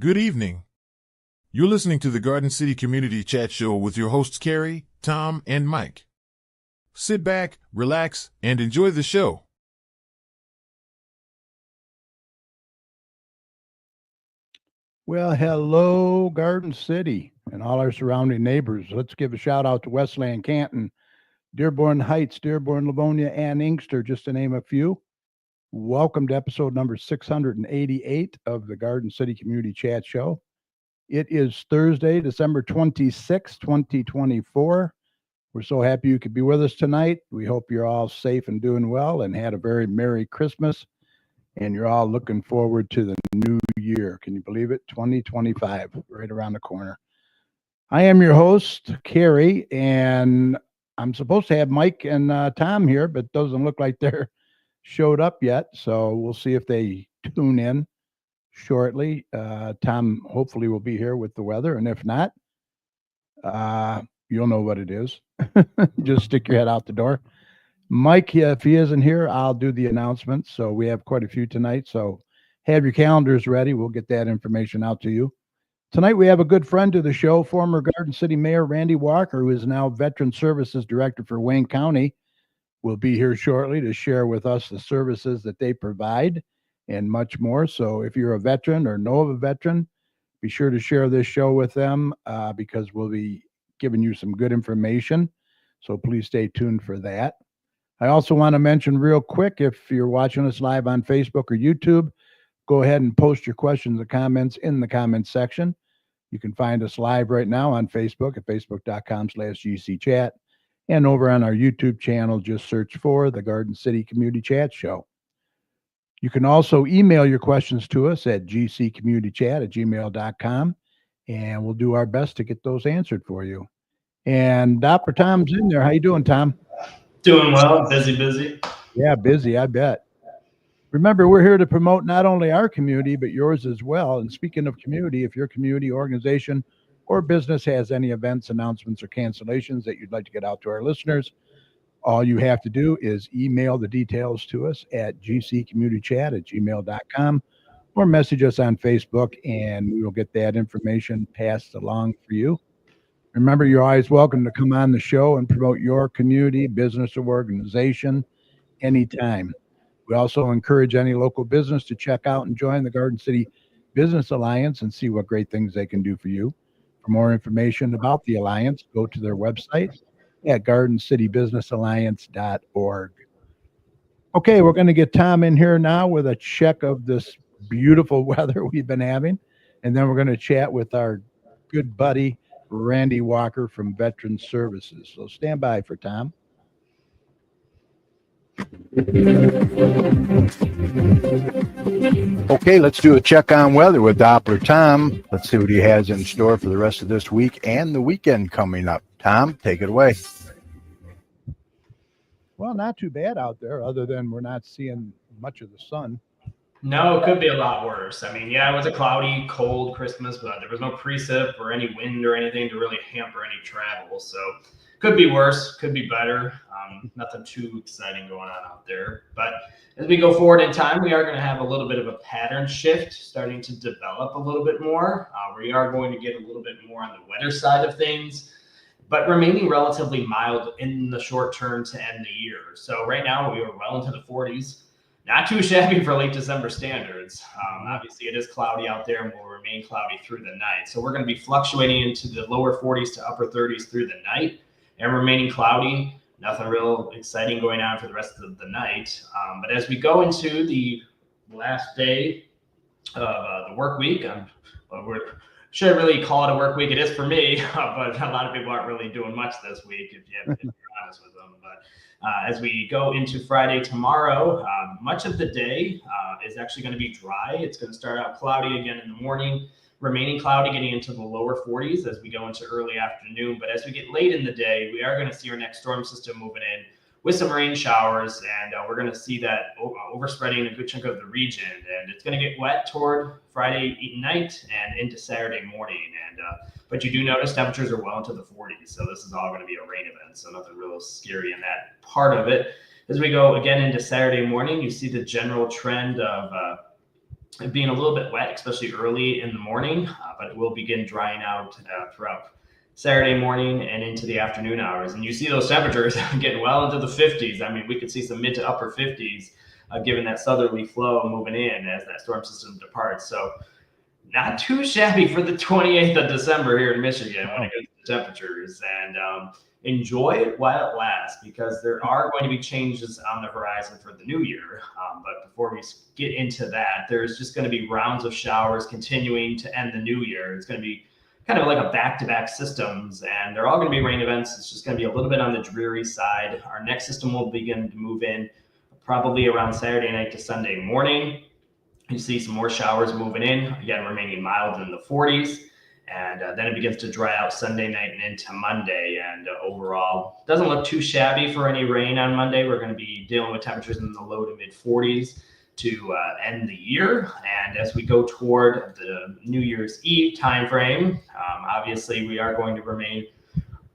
Good evening. You're listening to the Garden City Community Chat Show with your hosts Carrie, Tom, and Mike. Sit back, relax, and enjoy the show. Well, hello, Garden City and all our surrounding neighbors. Let's give a shout out to Westland, Canton, Dearborn Heights, Dearborn, Livonia, and Inkster, just to name a few. Welcome to episode number 688 of the Garden City Community Chat Show. It is Thursday, December 26, 2024. We're so happy you could be with us tonight. We hope you're all safe and doing well and had a very Merry Christmas. And you're all looking forward to the new year. Can you believe it? 2025, right around the corner. I am your host, Carrie, and I'm supposed to have Mike and Tom here, but doesn't look like they're showed up yet. So we'll see if they tune in shortly. Tom hopefully will be here with the weather, and if not, you'll know what it is. Just stick your head out the door. Mike, if he isn't here, I'll do the announcements. So we have quite a few tonight. So have your calendars ready. We'll get that information out to you. Tonight we have a good friend to the show, former Garden City Mayor Randy Walker, who is now Veteran Services Director for Wayne County. Will be here shortly to share with us the services that they provide and much more. So if you're a veteran or know of a veteran, be sure to share this show with them because we'll be giving you some good information. So please stay tuned for that. I also want to mention real quick, if you're watching us live on Facebook or YouTube, go ahead and post your questions and comments in the comments section. You can find us live right now on Facebook at facebook.com/GCChat. And over on our YouTube channel, just search for the Garden City Community Chat Show. You can also email your questions to us at gccommunitychat@gmail.com, and we'll do our best to get those answered for you. And Dr. Tom's in there. How you doing, Tom? Doing well. Busy. Yeah, busy, I bet. Remember, we're here to promote not only our community, but yours as well. And speaking of community, if your community, organization, or business has any events, announcements, or cancellations that you'd like to get out to our listeners, all you have to do is email the details to us at gccommunitychat@gmail.com or message us on Facebook, and we will get that information passed along for you. Remember, you're always welcome to come on the show and promote your community, business, or organization anytime. We also encourage any local business to check out and join the Garden City Business Alliance and see what great things they can do for you. For more information about the Alliance, go to their website at gardencitybusinessalliance.org. Okay, we're going to get Tom in here now with a check of this beautiful weather we've been having, and then we're going to chat with our good buddy, Randy Walker from Veteran Services. So stand by for Tom. Okay, let's do a check on weather with Doppler Tom. Let's see what he has in store for the rest of this week and the weekend coming up. Tom, take it away. Well, not too bad out there, other than we're not seeing much of the sun. No, it could be a lot worse. I mean, yeah, it was a cloudy, cold Christmas, but there was no precip or any wind or anything to really hamper any travel. So could be worse, could be better. Nothing too exciting going on out there. But as we go forward in time, we are going to have a little bit of a pattern shift starting to develop a little bit more. We are going to get a little bit more on the wetter side of things, but remaining relatively mild in the short term to end the year. So right now we are well into the 40s. Not too shabby for late December standards. Obviously, it is cloudy out there and will remain cloudy through the night. So we're going to be fluctuating into the lower 40s to upper 30s through the night and remaining cloudy. Nothing real exciting going on for the rest of the night. But as we go into the last day of the work week, should really call it a work week. It is for me, but a lot of people aren't really doing much this week, if you're honest with them. But as we go into Friday tomorrow, much of the day is actually going to be dry. It's going to start out cloudy again in the morning, remaining cloudy, getting into the lower 40s as we go into early afternoon. But as we get late in the day, we are going to see our next storm system moving in with some rain showers, and we're going to see that overspreading a good chunk of the region. And it's going to get wet toward Friday night and into Saturday morning. And but you do notice temperatures are well into the 40s, so this is all going to be a rain event, so nothing real scary in that part of it. As we go again into Saturday morning, you see the general trend of being a little bit wet, especially early in the morning, but it will begin drying out throughout Saturday morning and into the afternoon hours. And you see those temperatures getting well into the 50s. I mean, we could see some mid to upper 50s given that southerly flow moving in as that storm system departs. So not too shabby for the 28th of December here in Michigan when it comes to temperatures. And enjoy it while it lasts, because there are going to be changes on the horizon for the new year. But before we get into that, there's just going to be rounds of showers continuing to end the new year. It's going to be kind of like a back-to-back systems, and they're all going to be rain events. It's just going to be a little bit on the dreary side. Our next system will begin to move in probably around Saturday night to Sunday morning. You see some more showers moving in, again, remaining mild in the 40s. And then it begins to dry out Sunday night and into Monday. And overall, doesn't look too shabby for any rain on Monday. We're going to be dealing with temperatures in the low to mid 40s to end the year. And as we go toward the New Year's Eve timeframe, obviously we are going to remain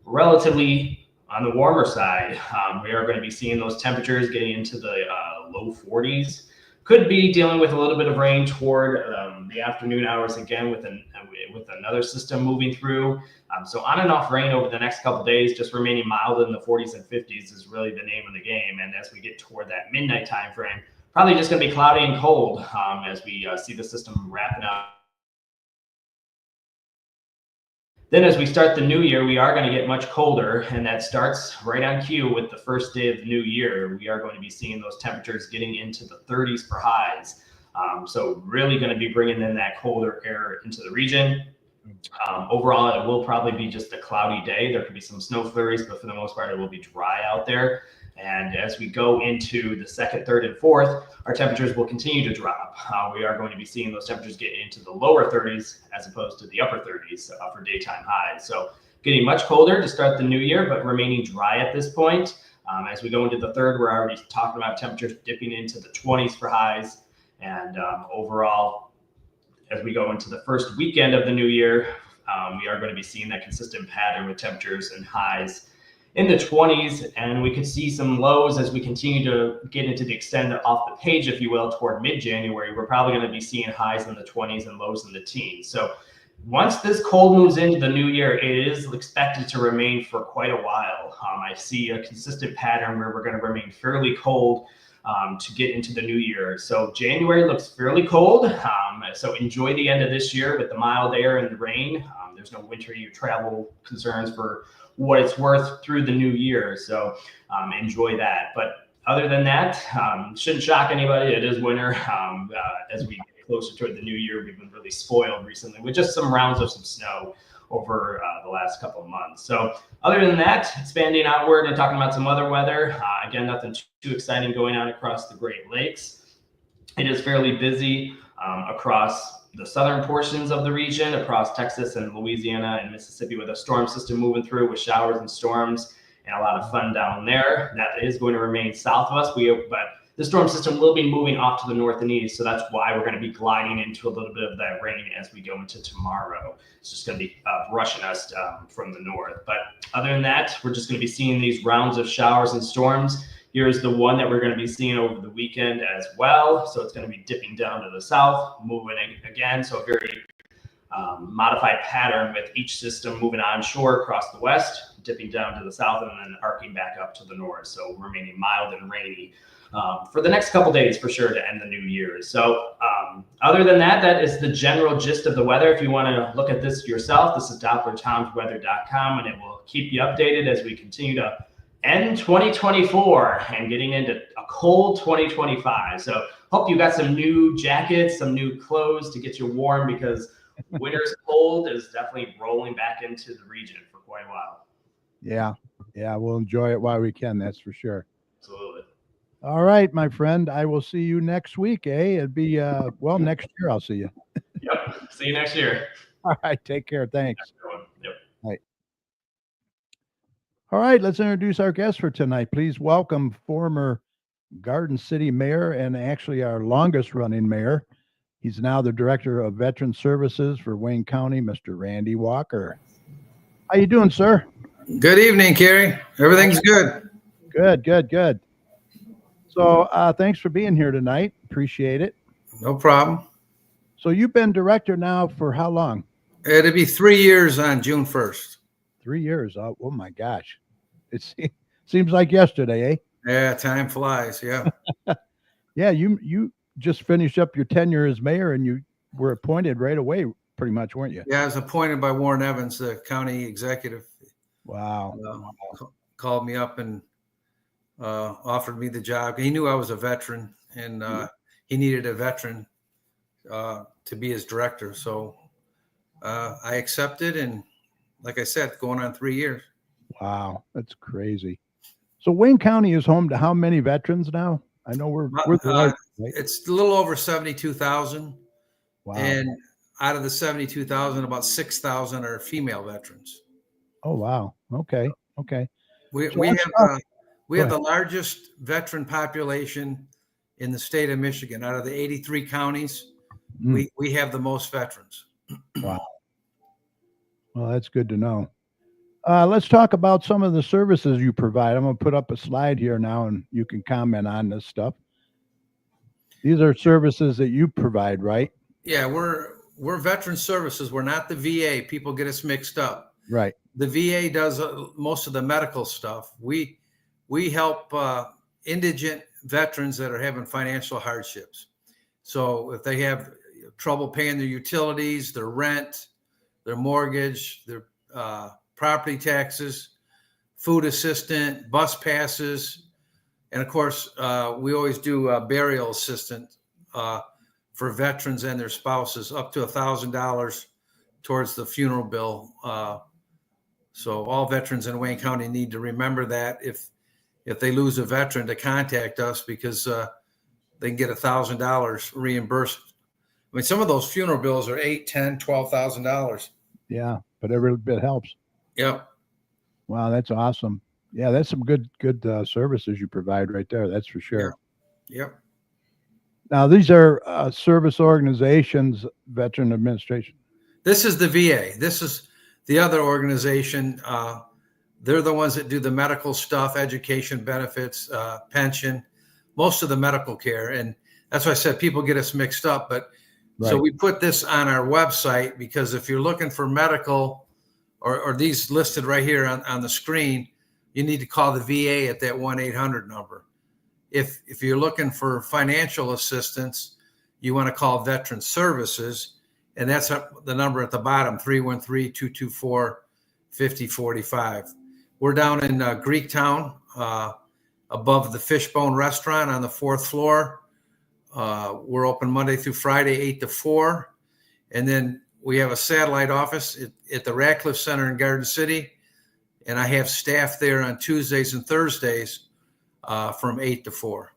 relatively on the warmer side. We are going to be seeing those temperatures getting into the low 40s. Could be dealing with a little bit of rain toward the afternoon hours again with another system moving through. So on and off rain over the next couple of days, just remaining mild in the 40s and 50s is really the name of the game. And as we get toward that midnight time frame, probably just going to be cloudy and cold as we see the system wrapping up. Then as we start the new year, we are going to get much colder, and that starts right on cue with the first day of the new year. We are going to be seeing those temperatures getting into the 30s for highs. So really going to be bringing in that colder air into the region. Overall, it will probably be just a cloudy day. There could be some snow flurries, but for the most part, it will be dry out there. And as we go into the second, third, and fourth, our temperatures will continue to drop. We are going to be seeing those temperatures get into the lower 30s as opposed to the upper 30s for daytime highs. So getting much colder to start the new year, but remaining dry at this point. As we go into the third, we're already talking about temperatures dipping into the 20s for highs. And overall, as we go into the first weekend of the new year, we are going to be seeing that consistent pattern with temperatures and highs in the 20s, and we could see some lows as we continue to get into the extend off the page, if you will, toward mid-January. We're probably going to be seeing highs in the 20s and lows in the teens. So once this cold moves into the new year, it is expected to remain for quite a while. I see a consistent pattern where we're going to remain fairly cold to get into the new year. So January looks fairly cold. So enjoy the end of this year with the mild air and the rain. There's no winter travel concerns for what it's worth through the new year. So enjoy that. But other than that, shouldn't shock anybody. It is winter. As we get closer toward the new year, we've been really spoiled recently with just some rounds of some snow over the last couple of months. So other than that, expanding outward and talking about some other weather, again, nothing too exciting going on across the Great Lakes. It is fairly busy across the southern portions of the region, across Texas and Louisiana and Mississippi, with a storm system moving through with showers and storms and a lot of fun down there. That is going to remain south of us. But the storm system will be moving off to the north and east. So that's why we're going to be gliding into a little bit of that rain as we go into tomorrow. It's just going to be rushing us from the north. But other than that, we're just going to be seeing these rounds of showers and storms. Here's the one that we're going to be seeing over the weekend as well. So it's going to be dipping down to the south, moving again. So a very modified pattern with each system moving onshore across the west, dipping down to the south, and then arcing back up to the north. So remaining mild and rainy for the next couple days for sure to end the new year. So other than that, that is the general gist of the weather. If you want to look at this yourself, this is DopplerTomsWeather.com, and it will keep you updated as we continue to end 2024 and getting into a cold 2025. So hope you got some new jackets, some new clothes to get you warm, because winter's cold is definitely rolling back into the region for quite a while. Yeah, we'll enjoy it while we can, that's for sure. Absolutely. All right, my friend, I will see you next week, It'd be, next year I'll see you. Yep, see you next year. All right, take care, thanks. Yep. Bye. All right, let's introduce our guest for tonight. Please welcome former Garden City Mayor and actually our longest running mayor. He's now the Director of Veteran Services for Wayne County, Mr. Randy Walker. How you doing, sir? Good evening, Kerry. Everything's good. Good. So thanks for being here tonight. Appreciate it. No problem. So you've been director now for how long? It'll be 3 years on June 1st. 3 years. Oh my gosh. Seems like yesterday, eh? Yeah, time flies. Yeah. Yeah, you just finished up your tenure as mayor and you were appointed right away, pretty much, weren't you? Yeah, I was appointed by Warren Evans, the county executive. Wow. Called me up and offered me the job. He knew I was a veteran and he needed a veteran to be his director. So I accepted, and like I said, going on 3 years. Wow, that's crazy. So Wayne County is home to how many veterans now? I know we're the right? It's a little over 72,000. Wow. And out of the 72,000, about 6,000 are female veterans. Oh wow. Okay. We So have the largest veteran population in the state of Michigan. Out of the 83 counties, we have the most veterans. Wow. Well, that's good to know. Let's talk about some of the services you provide. I'm going to put up a slide here now, and you can comment on this stuff. These are services that you provide, right? Yeah, we're veteran services. We're not the VA. People get us mixed up. Right. The VA does most of the medical stuff. We help indigent veterans that are having financial hardships. So if they have trouble paying their utilities, their rent, their mortgage, their property taxes, food assistant, bus passes, and of course, we always do a burial assistant for veterans and their spouses, up to $1,000 towards the funeral bill. So all veterans in Wayne County need to remember that if they lose a veteran, to contact us, because they can get $1,000 reimbursed. I mean, some of those funeral bills are $8,000, $10,000, $12,000. Yeah, but every bit helps. Yep. Wow, that's awesome. Yeah, that's some good services you provide right there. That's for sure. Yep. Now, these are service organizations, Veteran Administration. This is the VA. This is the other organization. They're the ones that do the medical stuff, education benefits, pension, most of the medical care. And that's why I said people get us mixed up. But right. So we put this on our website, because if you're looking for medical or these listed right here on the screen, you need to call the VA at that 1-800 number. If you're looking for financial assistance, you want to call Veteran Services, and that's the number at the bottom, 313-224-5045. We're down in Greektown, above the Fishbone Restaurant on the 4th floor. We're open Monday through Friday, 8 to 4. And then we have a satellite office at the Ratcliffe Center in Garden City. And I have staff there on Tuesdays and Thursdays from 8 to 4.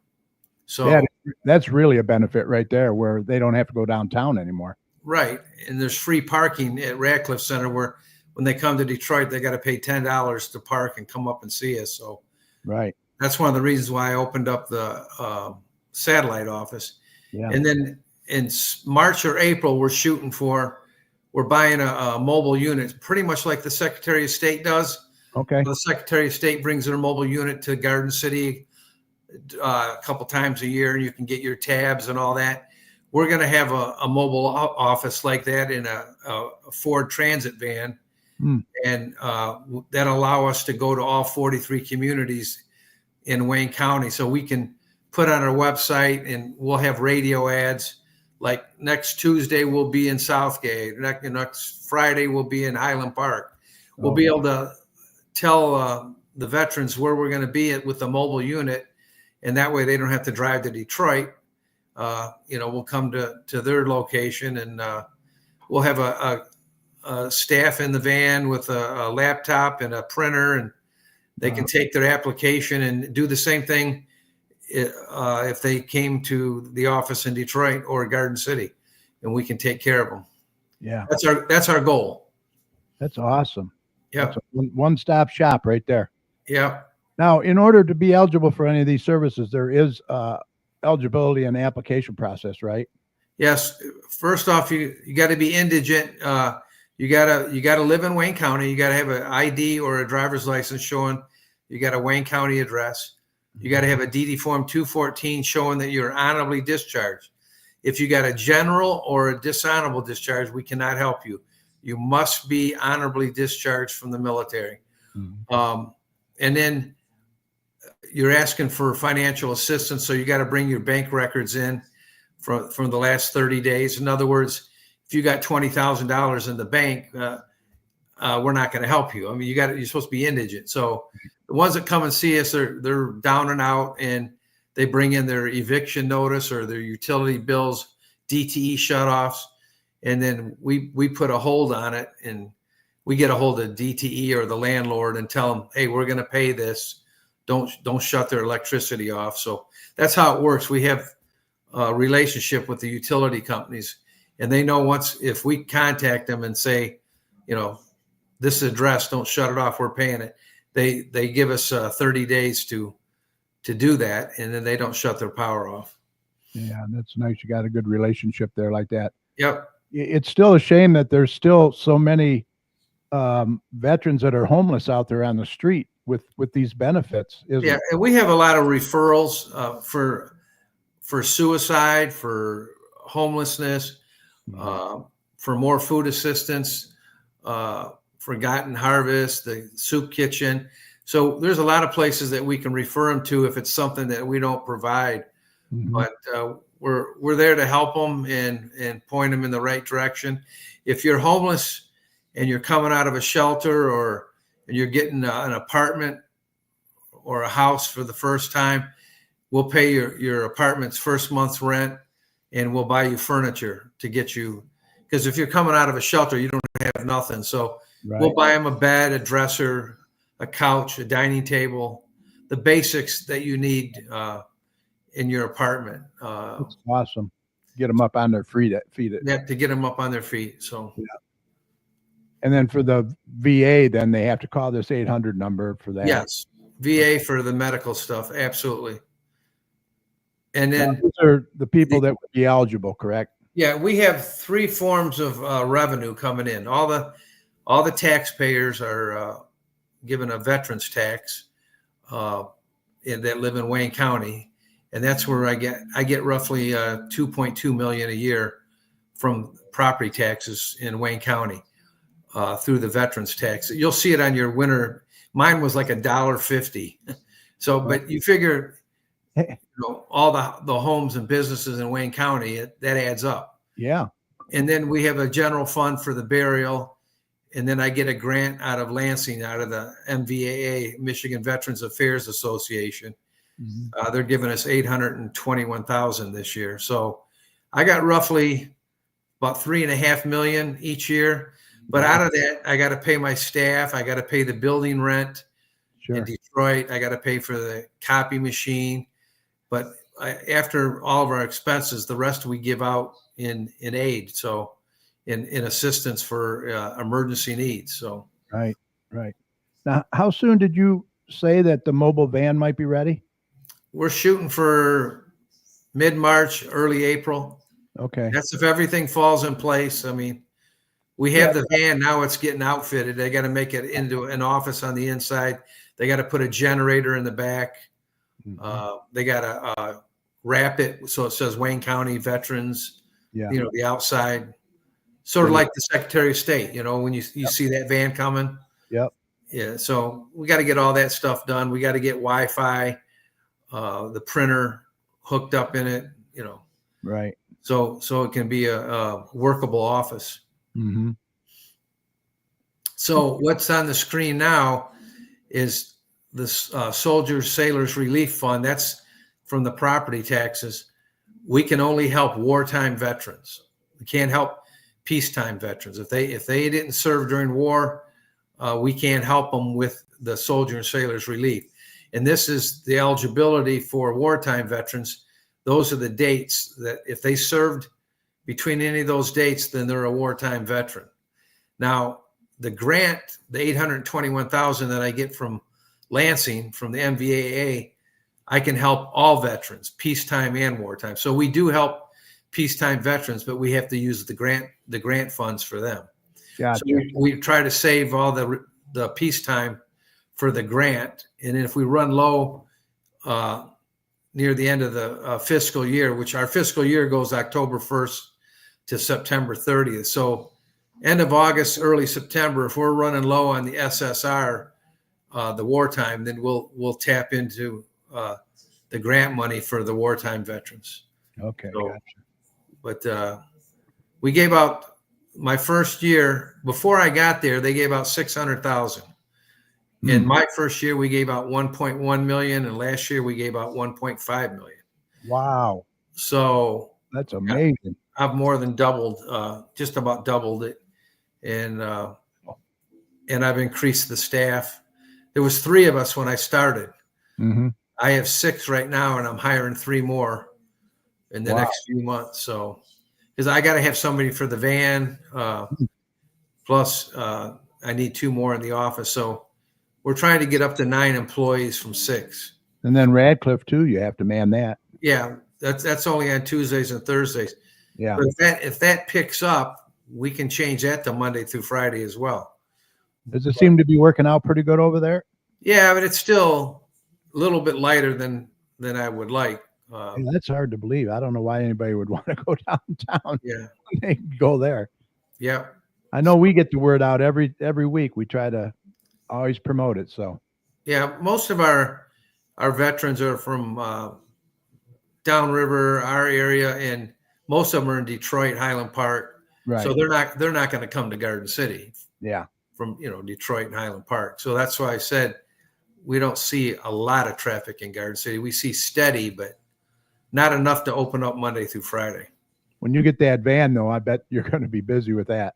So that's really a benefit right there, where they don't have to go downtown anymore. Right. And there's free parking at Ratcliffe Center, where when they come to Detroit, they got to pay $10 to park and come up and see us. So right. That's one of the reasons why I opened up the satellite office. Yeah. And then in March or April, we're buying a mobile unit, pretty much like the Secretary of State does. Okay. The Secretary of State brings their mobile unit to Garden City a couple times a year. You can get your tabs and all that. We're going to have a mobile office like that in a Ford Transit van. And that'll allow us to go to all 43 communities in Wayne County. So we can put on our website, and we'll have radio ads. Like next Tuesday, we'll be in Southgate. Next Friday, we'll be in Highland Park. We'll be able to tell the veterans where we're going to be with the mobile unit. And that way they don't have to drive to Detroit. We'll come to their location, and we'll have a staff in the van with a laptop and a printer, and they can take their application and do the same thing if they came to the office in Detroit or Garden City, and we can take care of them. Yeah. That's our goal. That's awesome. Yeah. That's a one-stop shop right there. Yeah. Now, in order to be eligible for any of these services, there is eligibility and application process, right? Yes. First off, you got to be indigent. You gotta live in Wayne County. You gotta have an ID or a driver's license showing you got a Wayne County address. You gotta have a DD form 214 showing that you're honorably discharged. If you got a general or a dishonorable discharge, we cannot help you. You must be honorably discharged from the military. And then you're asking for financial assistance, so you got to bring your bank records in from the last 30 days. In other words, if you got $20,000 in the bank, we're not going to help you. I mean, you're supposed to be indigent. So the ones that come and see us, they're down and out, and they bring in their eviction notice or their utility bills, DTE shutoffs, and then we put a hold on it, and we get a hold of DTE or the landlord and tell them, hey, we're going to pay this. Don't shut their electricity off. So that's how it works. We have a relationship with the utility companies, and they know if we contact them and say, this address, don't shut it off, we're paying it. They give us 30 days to do that, and then they don't shut their power off. Yeah, that's nice. You got a good relationship there like that. Yep. It's still a shame that there's still so many veterans that are homeless out there on the street with these benefits. Yeah, and we have a lot of referrals for suicide, for homelessness, for more food assistance, Forgotten Harvest, the soup kitchen. So there's a lot of places that we can refer them to if it's something that we don't provide. But we're there to help them and point them in the right direction. If you're homeless and you're coming out of a shelter and you're getting an apartment or a house for the first time, we'll pay your apartment's first month's rent, and we'll buy you furniture to get you. Because if you're coming out of a shelter, you don't have nothing. So we'll buy them a bed, a dresser, a couch, a dining table, the basics that you need in your apartment. That's awesome. Get them up on their feet. Yeah, to get them up on their feet. So. Yeah. And then for the VA, then they have to call this 800 number for that. Yes, VA for the medical stuff. Absolutely. And then these are the people that would be eligible, correct? Yeah, we have three forms of revenue coming in. All the taxpayers are given a veterans tax that live in Wayne County, and that's where I get roughly $2.2 million a year from property taxes in Wayne County through the veterans tax. You'll see it on your winter. Mine was like $1.50. So, but you figure, all the homes and businesses in Wayne County, that adds up. Yeah. And then we have a general fund for the burial. And then I get a grant out of Lansing, out of the MVAA, Michigan Veterans Affairs Association. They're giving us $821,000 this year. So I got roughly about $3.5 million each year. But out of that, I got to pay my staff. I got to pay the building rent in Detroit. I got to pay for the copy machine. But after all of our expenses, the rest we give out in aid. So in assistance for emergency needs. So right. Now, how soon did you say that the mobile van might be ready? We're shooting for mid-March, early April. Okay. That's if everything falls in place. I mean, we have the van now. It's getting outfitted. They got to make it into an office on the inside. They got to put a generator in the back. They got to wrap it so it says Wayne County Veterans. Yeah. The outside, sort of like the Secretary of State. When you see that van coming. Yep. Yeah. So we got to get all that stuff done. We got to get Wi-Fi, the printer hooked up in it. Right. So it can be a workable office. So what's on the screen now is this Soldiers Sailors Relief Fund. That's from the property taxes. We can only help wartime veterans. We can't help peacetime veterans. If they didn't serve during war, we can't help them with the Soldier and Sailors Relief. And this is the eligibility for wartime veterans. Those are the dates that if they served between any of those dates, then they're a wartime veteran. Now, the grant, the $821,000 that I get from Lansing, from the MVAA, I can help all veterans, peacetime and wartime. So we do help peacetime veterans, but we have to use the grant funds for them. Gotcha. So we try to save all the peacetime for the grant, and if we run low near the end of the fiscal year, which our fiscal year goes October 1st to September 30th. So end of August, early September, if we're running low on the SSR, the wartime, then we'll tap into the grant money for the wartime veterans. Okay. So, Gotcha. but we gave out my first year before I got there. They gave out 600,000. In my first year, we gave out 1.1 million, and last year we gave out 1.5 million. Wow. So That's amazing. I've more than doubled, just about doubled it, and I've increased the staff. There was 3 of us when I started. Mm-hmm. I have 6 right now, and I'm hiring 3 more in the Wow. next few months. So, because I got to have somebody for the van, plus I need 2 more in the office. So we're trying to get up to 9 employees from 6. And then Radcliffe too, you have to man that. Yeah, that's only on Tuesdays and Thursdays. Yeah. But if that picks up, we can change that to Monday through Friday as well. Does it seem to be working out pretty good over there? Yeah, but it's still a little bit lighter than I would like. Yeah, that's hard to believe. I don't know why anybody would want to go downtown. Yeah, They go there. yeah, I know we get the word out every week. We try to always promote it. So yeah. Most of our veterans are from downriver, our area, and most of them are in Detroit, Highland Park. right. So they're not going to come to Garden City Yeah. from Detroit and Highland Park. So that's why I said we don't see a lot of traffic in Garden City. We see steady, but not enough to open up Monday through Friday. When you get that van though, I bet you're going to be busy with that.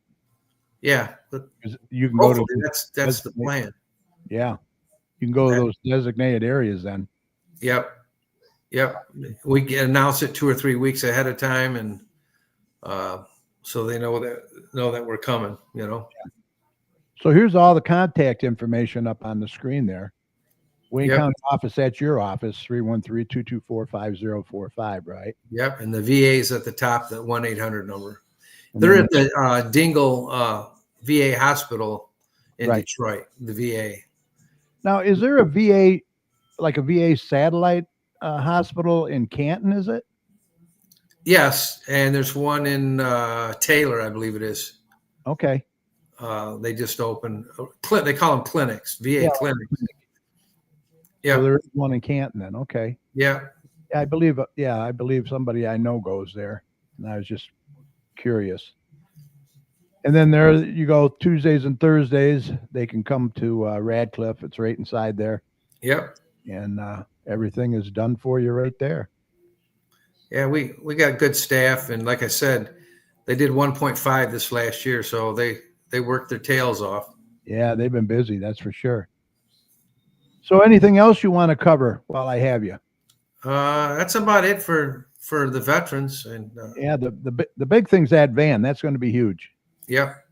Yeah, but 'Cause you can go to hopefully that's the plan. yeah. You can go to those designated areas then. Yep. We can announce it 2 or 3 weeks ahead of time, and so they know that we're coming. So here's all the contact information up on the screen there. Wayne Yep. County office, that's your office, 313-224-5045, right? Yep. And the VA's at the top, the 1-800 number. They're at the Dingle VA hospital in Right. Detroit. The VA. Now, is there a VA, like a VA satellite hospital in Canton, is it? Yes, and there's one in Taylor, I believe it is. Okay. They just opened. They call them clinics, VA Yeah. clinics. So Yeah, there's one in Canton then. Okay. yeah, I believe somebody I know goes there. And I was just curious. And then there you go, Tuesdays and Thursdays, they can come to Radcliffe. It's right inside there. yep. And everything is done for you right there. Yeah, we got good staff, and like I said, they did 1.5 this last year, so they worked their tails off. Yeah, they've been busy, that's for sure. So anything else you want to cover while I have you? That's about it for the veterans, and Yeah, the big thing's that van. That's going to be huge. yep,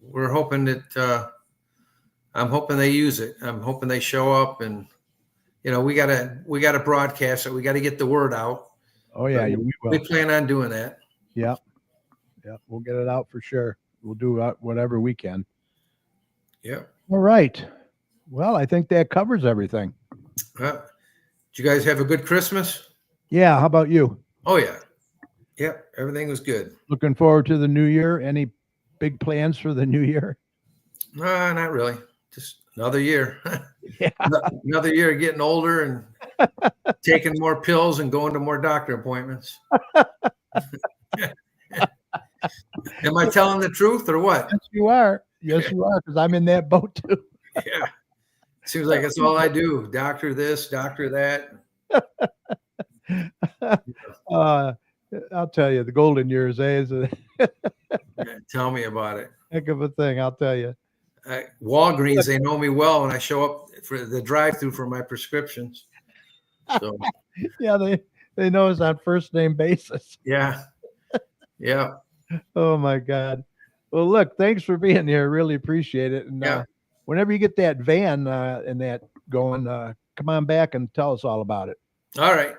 we're hoping that I'm hoping they use it. I'm hoping they show up, and we gotta broadcast it. We got to get the word out. Oh yeah, we will. We plan on doing that. Yeah, we'll get it out for sure. We'll do whatever we can. Yep. All right. Well, I think that covers everything. Did you guys have a good Christmas? Yeah. How about you? Oh yeah. Yep. Everything was good. Looking forward to the new year. Any big plans for the new year? Not really. Just another year. Yeah. Another year of getting older and taking more pills and going to more doctor appointments. Am I telling the truth or what? Yes, you are. Yes, you are. Because I'm in that boat too. Yeah. Seems like that's all I do. Doctor this, doctor that. I'll tell you, the golden years, is a Yeah, tell me about it. heck of a thing. I'll tell you. Walgreens, they know me well when I show up for the drive-through for my prescriptions. So Yeah, they know us on first name basis. yeah. Oh my God. Well, look, thanks for being here. Really appreciate it. And Yeah. Whenever you get that van and that going, come on back and tell us all about it. All right.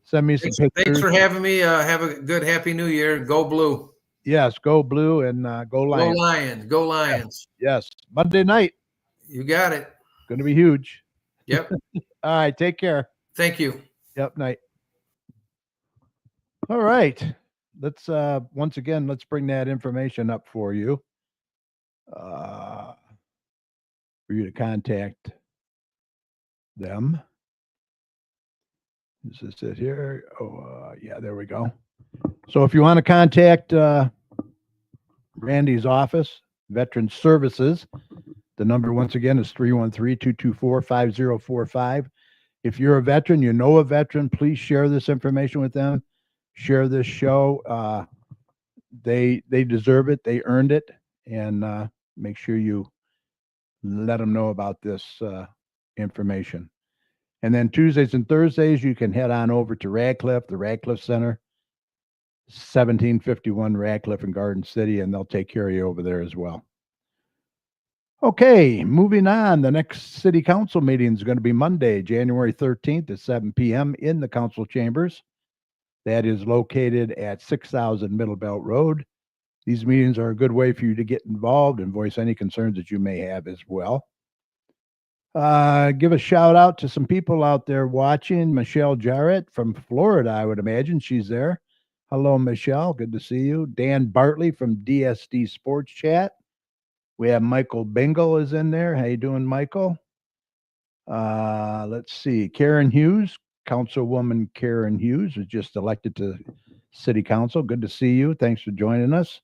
Send me some Thanks pictures. for having me. Have a good, happy new year. Go blue. Yes, go blue and go Go Lions. Lions. Go Lions. Yes, Monday night. You got it. Going to be huge. Yep. All right, take care. Thank you. Yep, night. All right. Let's once again, let's bring that information up for you. For you to contact them. Is this it here? Oh, yeah, there we go. So if you want to contact Randy's office, Veteran Services, the number once again is 313-224-5045. If you're a veteran, you know a veteran, please share this information with them. Share this show. They deserve it. They earned it. And make sure you let them know about this information. And then Tuesdays and Thursdays, you can head on over to Radcliffe, the Radcliffe Center, 1751 Radcliffe in Garden City, and they'll take care of you over there as well. Okay, moving on. The next city council meeting is going to be Monday, January 13th at 7 p.m. in the council chambers. That is located at 6000 Middle Belt Road. These meetings are a good way for you to get involved and voice any concerns that you may have as well. Give a shout out to some people out there watching. Michelle Jarrett from Florida, I would imagine. She's there. Hello, Michelle. Good to see you. Dan Bartley from DSD Sports Chat. We have Michael Bingle is in there. How you doing, Michael? Let's see. Karen Hughes, Councilwoman Karen Hughes, was just elected to City Council. Good to see you. Thanks for joining us.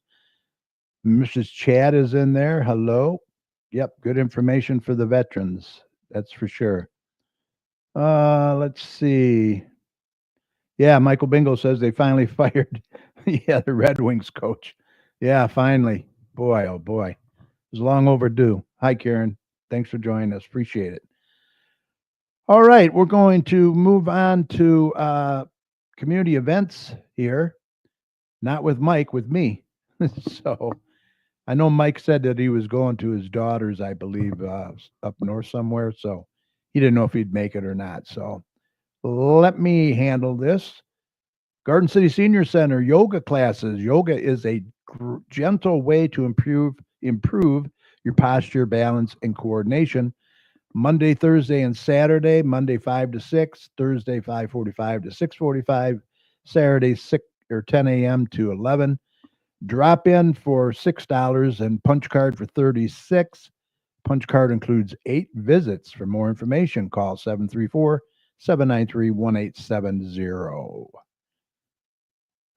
Mrs. Chad is in there. Hello. Yep, good information for the veterans. That's for sure. Let's see. Yeah, Michael Bingo says they finally fired the Red Wings coach. Yeah, finally. Boy, oh boy. It was long overdue. Hi, Karen. Thanks for joining us. Appreciate it. All right, we're going to move on to community events here. Not with Mike, with me. So I know Mike said that he was going to his daughter's, I believe, up north somewhere. So he didn't know if he'd make it or not. So let me handle this. Garden City Senior Center yoga classes. Yoga is a gentle way to improve your posture, balance, and coordination. Monday, Thursday, and Saturday. Monday 5 to 6. Thursday 5:45 to 6:45. Saturday 10 a.m. to 11. Drop in for $6 and punch card for $36. Punch card includes 8 visits. For more information, call 734-793-1870.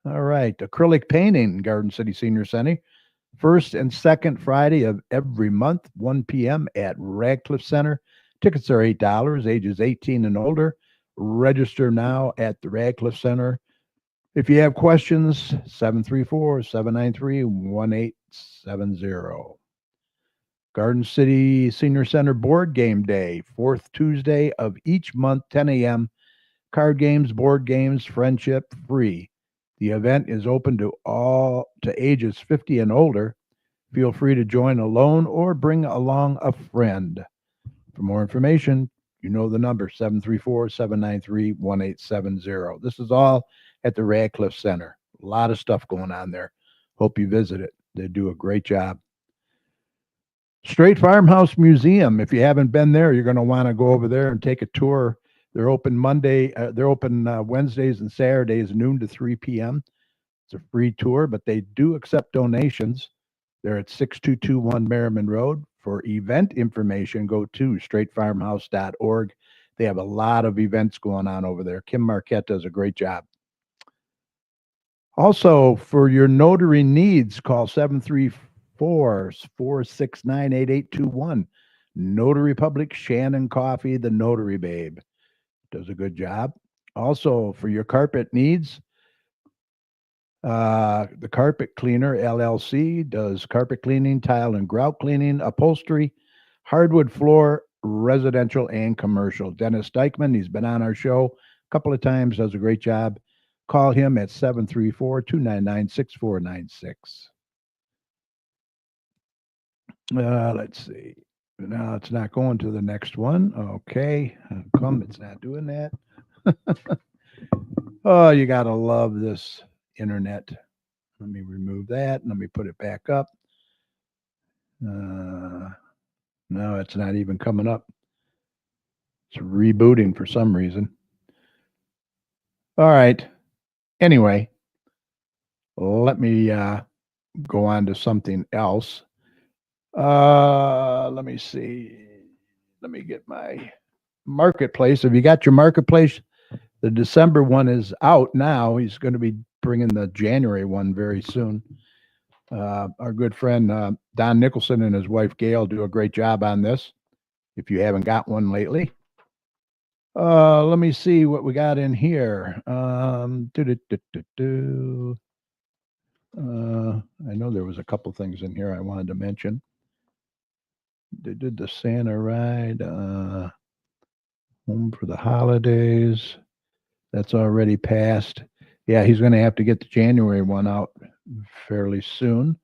All right, acrylic painting, Garden City Senior Center. First and second Friday of every month, 1 p.m. at Radcliffe Center. Tickets are $8, ages 18 and older. Register now at the Radcliffe Center. If you have questions, 734-793-1870. Garden City Senior Center Board Game Day, 4th Tuesday of each month, 10 a.m. Card games, board games, friendship free. The event is open to ages 50 and older. Feel free to join alone or bring along a friend. For more information, you know the number, 734-793-1870. This is all at the Radcliffe Center. A lot of stuff going on there. Hope you visit it. They do a great job. Straight Farmhouse Museum. If you haven't been there, you're going to want to go over there and take a tour. They're open Wednesdays and Saturdays, noon to 3 p.m. It's a free tour, but they do accept donations. They're at 6221 Merriman Road. For event information, go to straightfarmhouse.org. They have a lot of events going on over there. Kim Marquette does a great job. Also, for your notary needs, call 734-469-8821. Notary Public, Shannon Coffee, the Notary Babe. Does a good job. Also, for your carpet needs, the Carpet Cleaner LLC does carpet cleaning, tile and grout cleaning, upholstery, hardwood floor, residential and commercial. Dennis Dykman, he's been on our show a couple of times, does a great job. Call him at 734-299-6496. Let's see. Now it's not going to the next one. Okay. How come it's not doing that? Oh, you got to love this internet. Let me remove that. Let me put it back up. No, it's not even coming up. It's rebooting for some reason. All right. Anyway, Let me go on to something else. Let me see. Let me get my marketplace. Have you got your marketplace? The December one is out now. He's going to be bringing the January one very soon. Our good friend Don Nicholson and his wife Gail do a great job on this. If you haven't got one lately, let me see what we got in here. I know there was a couple things in here I wanted to mention. They did the Santa ride, home for the holidays. That's already passed. Yeah, he's going to have to get the January one out fairly soon.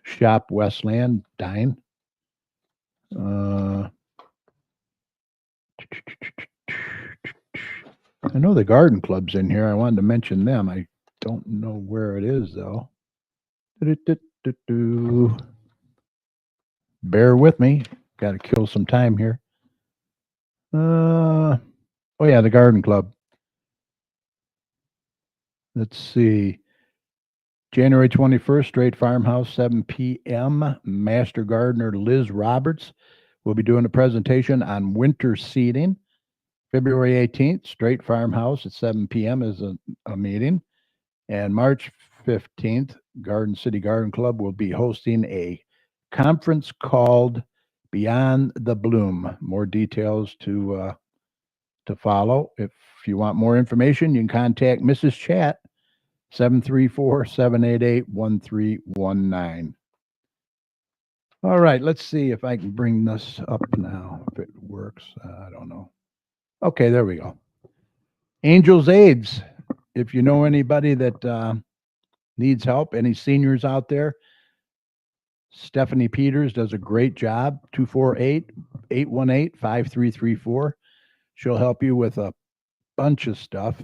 Shop Westland, Dine. I know the garden club's in here. I wanted to mention them. I don't know where it is, though. Bear with me. Got to kill some time here. Oh, yeah, the garden club. Let's see. January 21st, Straight Farmhouse, 7 p.m. Master Gardener Liz Roberts will be doing a presentation on winter seeding. February 18th, Straight Farmhouse at 7 p.m. is a meeting. And March 15th, Garden City Garden Club will be hosting a conference called Beyond the Bloom. More details to follow. If you want more information, you can contact Mrs. Chat, 734-788-1319. All right, let's see if I can bring this up now, if it works. I don't know. Okay, there we go. Angels AIDS. If you know anybody that needs help, any seniors out there, Stephanie Peters does a great job. 248-818-5334. She'll help you with a bunch of stuff.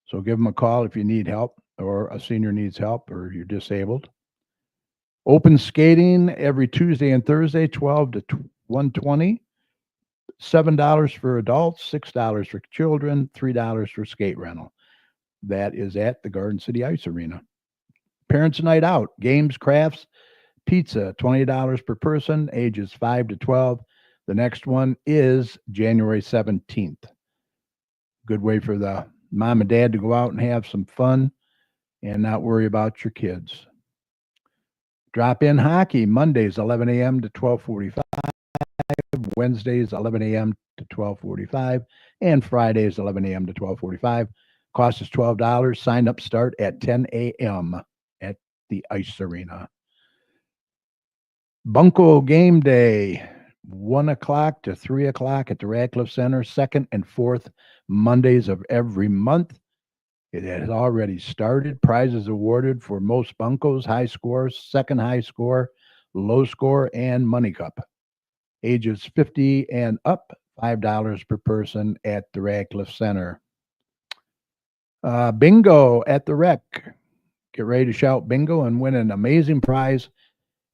So give them a call if you need help, or a senior needs help, or you're disabled. Open skating every Tuesday and Thursday, 12 to 1:20. $7 for adults, $6 for children, $3 for skate rental. That is at the Garden City Ice Arena. Parents' Night Out, games, crafts, pizza, $20 per person, ages 5 to 12. The next one is January 17th. Good way for the mom and dad to go out and have some fun and not worry about your kids. Drop-in hockey, Mondays, 11 a.m. to 12:45. Wednesdays, 11 a.m. to 12:45. And Fridays, 11 a.m. to 12:45. Cost is $12. Sign-up start at 10 a.m. at the Ice Arena. Bunko Game Day, 1 o'clock to 3 o'clock at the Radcliffe Center, second and fourth Mondays of every month. It has already started. Prizes awarded for most bunkos, high scores, second high score, low score, and money cup. Ages 50 and up, $5 per person at the Radcliffe Center. Bingo at the Rec. Get ready to shout bingo and win an amazing prize.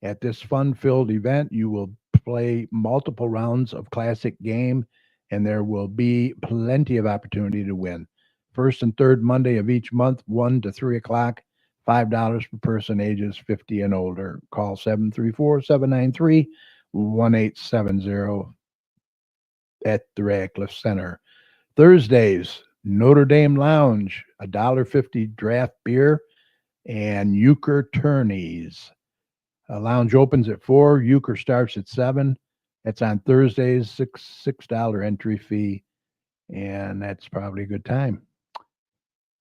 At this fun-filled event, you will play multiple rounds of classic game, and there will be plenty of opportunity to win. First and third Monday of each month, 1 to 3 o'clock, $5 per person, ages 50 and older. Call 734-793-1870 at the Radcliffe Center. Thursdays, Notre Dame Lounge, $1.50 draft beer and euchre tourneys. Lounge opens at 4. Euchre starts at 7. That's on Thursdays, $6 entry fee, and that's probably a good time.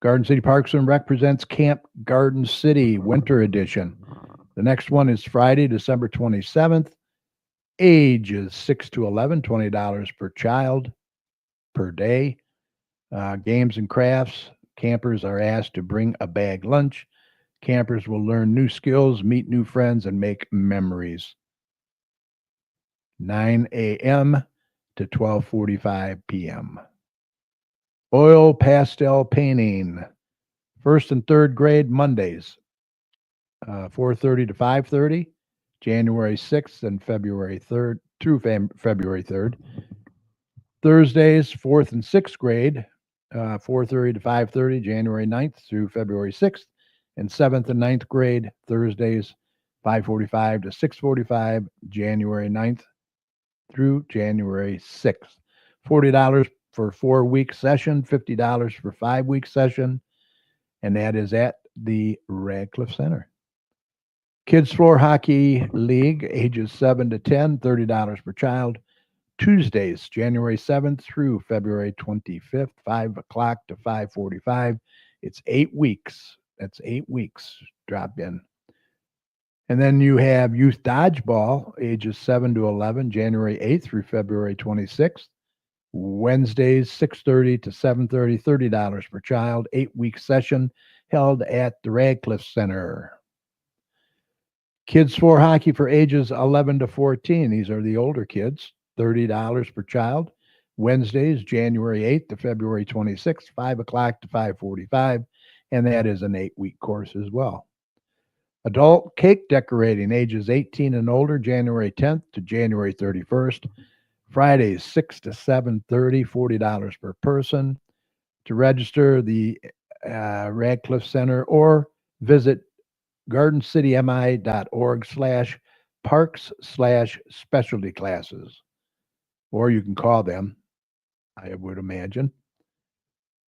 Garden City Parks and Rec presents Camp Garden City Winter Edition. The next one is Friday, December 27th. Ages 6 to 11, $20 per child per day. Games and crafts. Campers are asked to bring a bag lunch. Campers will learn new skills, meet new friends, and make memories. 9 a.m. to 12:45 p.m. Oil pastel painting. First and third grade Mondays, 4:30 to 5:30. January 6th and February 3rd through February 3rd. Thursdays, 4th and 6th grade, 4:30 to 5:30. January 9th through February 6th. And 7th and 9th grade, Thursdays, 5:45 to 6:45, January 9th through January 6th. $40 for 4-week session, $50 for 5-week session, and that is at the Radcliffe Center. Kids Floor Hockey League, ages 7 to 10, $30 per child. Tuesdays, January 7th through February 25th, 5 o'clock to 5:45. It's 8 weeks. That's 8 weeks. Drop in. And then you have Youth Dodgeball, ages 7 to 11, January 8th through February 26th. Wednesdays, 6:30 to 7:30, $30 per child. 8-week session held at the Radcliffe Center. Kids Floor Hockey for ages 11 to 14. These are the older kids, $30 per child. Wednesdays, January 8th to February 26th, 5 o'clock to 5:45, and that is an 8-week course as well. Adult cake decorating, ages 18 and older, January 10th to January 31st. Fridays, 6 to 7:30, $40 per person. To register, the Radcliffe Center, or visit gardencitymi.org/parks/specialty classes. Or you can call them, I would imagine.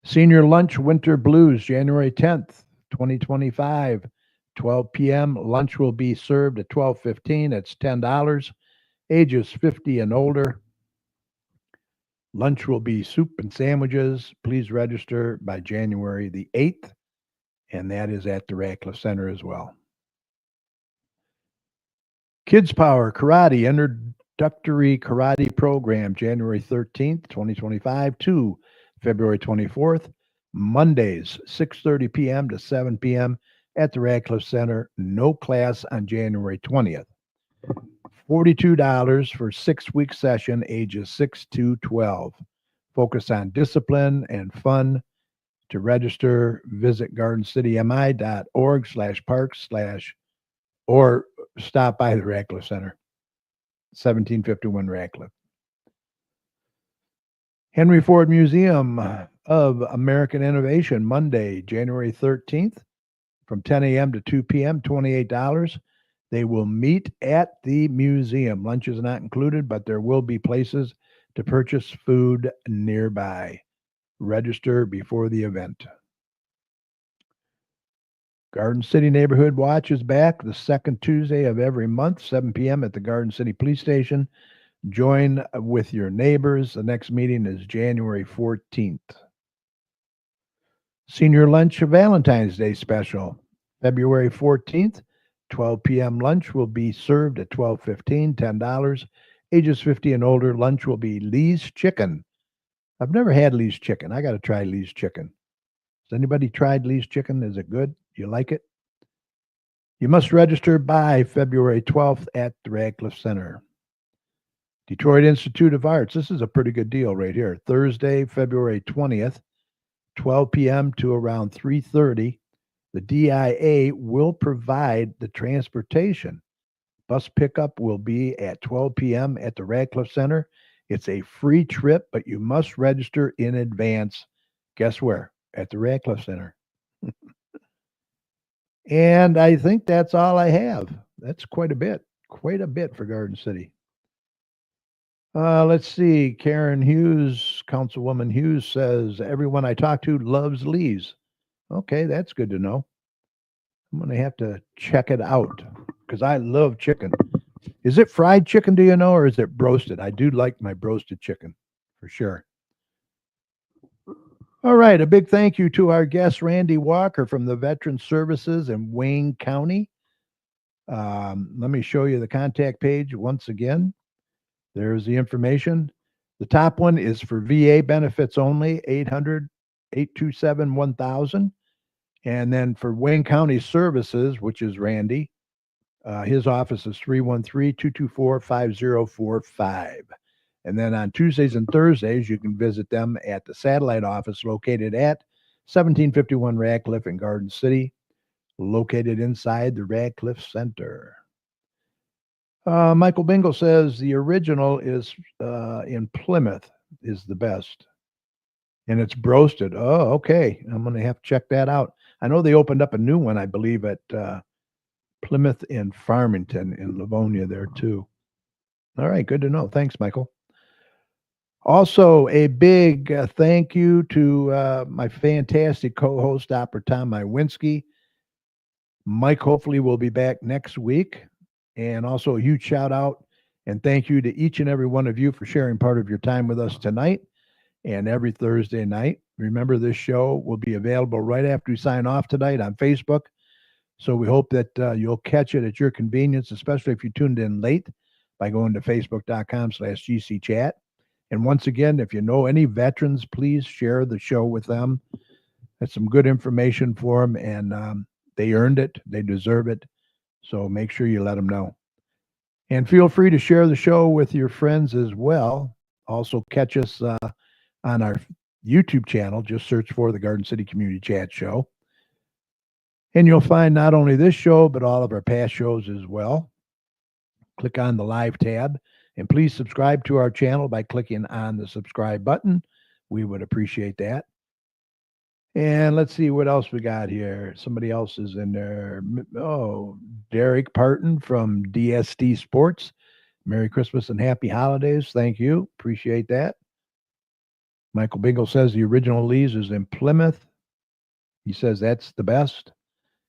Senior Lunch Winter Blues, January 10th, 2025, 12 p.m. Lunch will be served at 12:15. It's $10. Ages 50 and older. Lunch will be soup and sandwiches. Please register by January the 8th, and that is at the Radcliffe Center as well. Kids Power Karate Introductory Karate Program, January 13th, 2025 to February 24th. Mondays, 6:30 p.m. to 7 p.m. at the Radcliffe Center. No class on January 20th. $42 for 6-week session, ages 6 to 12. Focus on discipline and fun. To register, visit gardencitymi.org/parks/ or stop by the Radcliffe Center, 1751 Radcliffe. Henry Ford Museum of American Innovation, Monday, January 13th, from 10 a.m. to 2 p.m., $28. They will meet at the museum. Lunch is not included, but there will be places to purchase food nearby. Register before the event. Garden City Neighborhood Watch is back the second Tuesday of every month, 7 p.m. at the Garden City Police Station. Join with your neighbors. The next meeting is January 14th. Senior Lunch Valentine's Day Special, February 14th. 12 p.m. lunch will be served at 12:15, $10. Ages 50 and older. Lunch will be Lee's Chicken. I've never had Lee's Chicken. I got to try Lee's Chicken. Has anybody tried Lee's Chicken? Is it good? You like it? You must register by February 12th at the Radcliffe Center. Detroit Institute of Arts. This is a pretty good deal right here. Thursday, February 20th, 12 p.m. to around 3:30. The DIA will provide the transportation. Bus pickup will be at 12 p.m. at the Radcliffe Center. It's a free trip, but you must register in advance. Guess where? At the Radcliffe Center. And I think that's all I have. That's quite a bit for Garden City. Let's see. Karen Hughes, Councilwoman Hughes, says, everyone I talk to loves Lee's. Okay, that's good to know. I'm going to have to check it out because I love chicken. Is it fried chicken, do you know, or is it broasted? I do like my broasted chicken for sure. All right, a big thank you to our guest, Randy Walker from the Veteran Services in Wayne County. Let me show you the contact page once again. There's the information. The top one is for VA benefits only, 800-827-1000. And then for Wayne County Services, which is Randy, his office is 313-224-5045. And then on Tuesdays and Thursdays, you can visit them at the satellite office located at 1751 Radcliffe in Garden City, located inside the Radcliffe Center. Michael Bingle says the original is in Plymouth is the best. And it's broasted. Oh, okay. I'm going to have to check that out. I know they opened up a new one, I believe, at Plymouth and Farmington in Livonia there too. All right, good to know. Thanks, Michael. Also, a big thank you to my fantastic co-host, Dr. Tom Iwinski. Mike hopefully will be back next week. And also a huge shout out and thank you to each and every one of you for sharing part of your time with us tonight and every Thursday night. Remember, this show will be available right after we sign off tonight on Facebook. So we hope that you'll catch it at your convenience, especially if you tuned in late by going to facebook.com/GCChat. And once again, if you know any veterans, please share the show with them. That's some good information for them, and they earned it. They deserve it. So make sure you let them know. And feel free to share the show with your friends as well. Also catch us on our YouTube channel. Just search for the Garden City Community Chat Show. And you'll find not only this show, but all of our past shows as well. Click on the live tab. And please subscribe to our channel by clicking on the subscribe button. We would appreciate that. And let's see what else we got here. Somebody else is in there. Oh, Derek Parton from DSD Sports. Merry Christmas and Happy Holidays. Thank you. Appreciate that. Michael Bingle says the original Lee's is in Plymouth. He says that's the best.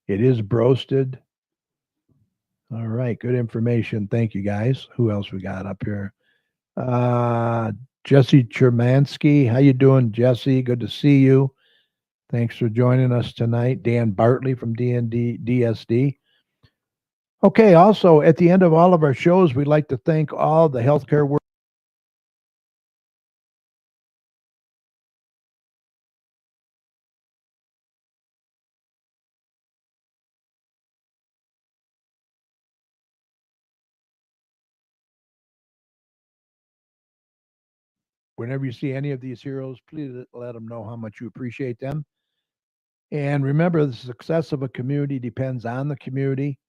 It is broasted. All right, good information. Thank you, guys. Who else we got up here? Jesse Chermansky. How you doing, Jesse? Good to see you. Thanks for joining us tonight. Dan Bartley from DSD. Okay, also, at the end of all of our shows, we'd like to thank all the healthcare workers. Whenever you see any of these heroes, please let them know how much you appreciate them. And remember, the success of a community depends on the community.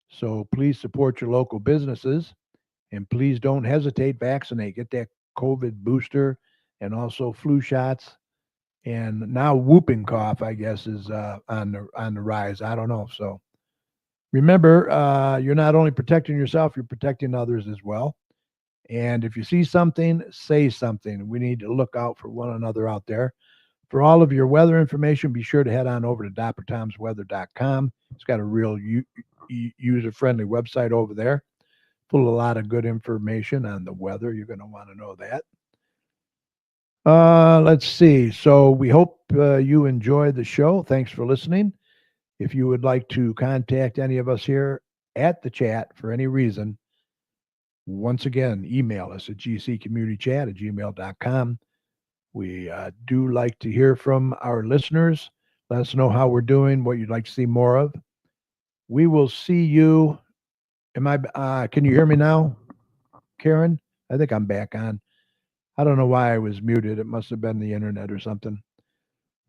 So please support your local businesses. And please don't hesitate, vaccinate. Get that COVID booster and also flu shots. And now whooping cough, I guess, is on the rise. I don't know. So remember, you're not only protecting yourself, you're protecting others as well. And if you see something, say something. We need to look out for one another out there. For all of your weather information, be sure to head on over to drtomsweather.com. It's got a real user-friendly website over there, full of a lot of good information on the weather. You're going to want to know that. Let's see. So we hope you enjoy the show. Thanks for listening. If you would like to contact any of us here at the chat for any reason, once again, email us at gccommunitychat@gmail.com. We do like to hear from our listeners. Let us know how we're doing, what you'd like to see more of. We will see you. Can you hear me now, Karen? I think I'm back on. I don't know why I was muted. It must have been the internet or something.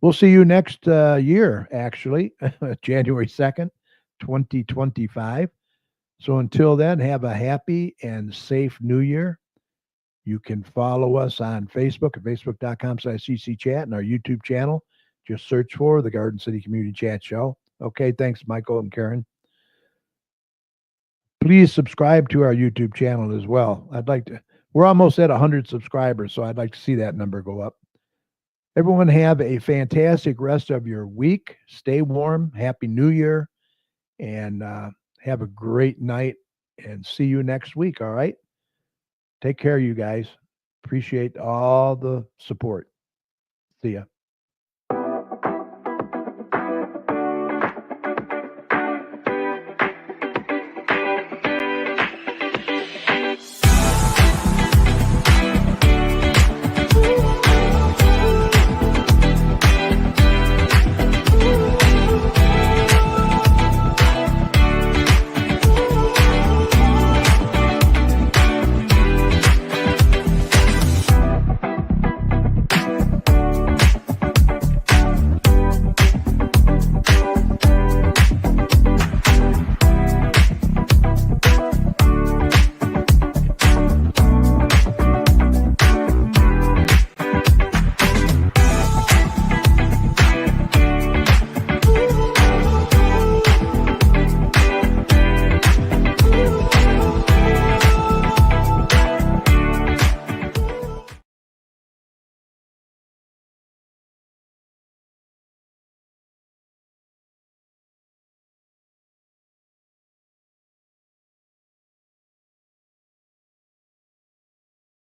We'll see you next year, actually, January 2nd, 2025. So until then, have a happy and safe New Year. You can follow us on Facebook at facebook.com/ccChat and our YouTube channel. Just search for the Garden City Community Chat Show. Okay, thanks, Michael and Karen. Please subscribe to our YouTube channel as well. We're almost at 100 subscribers, so I'd like to see that number go up. Everyone have a fantastic rest of your week. Stay warm. Happy New Year. And have a great night and see you next week. All right. Take care, you guys. Appreciate all the support. See ya.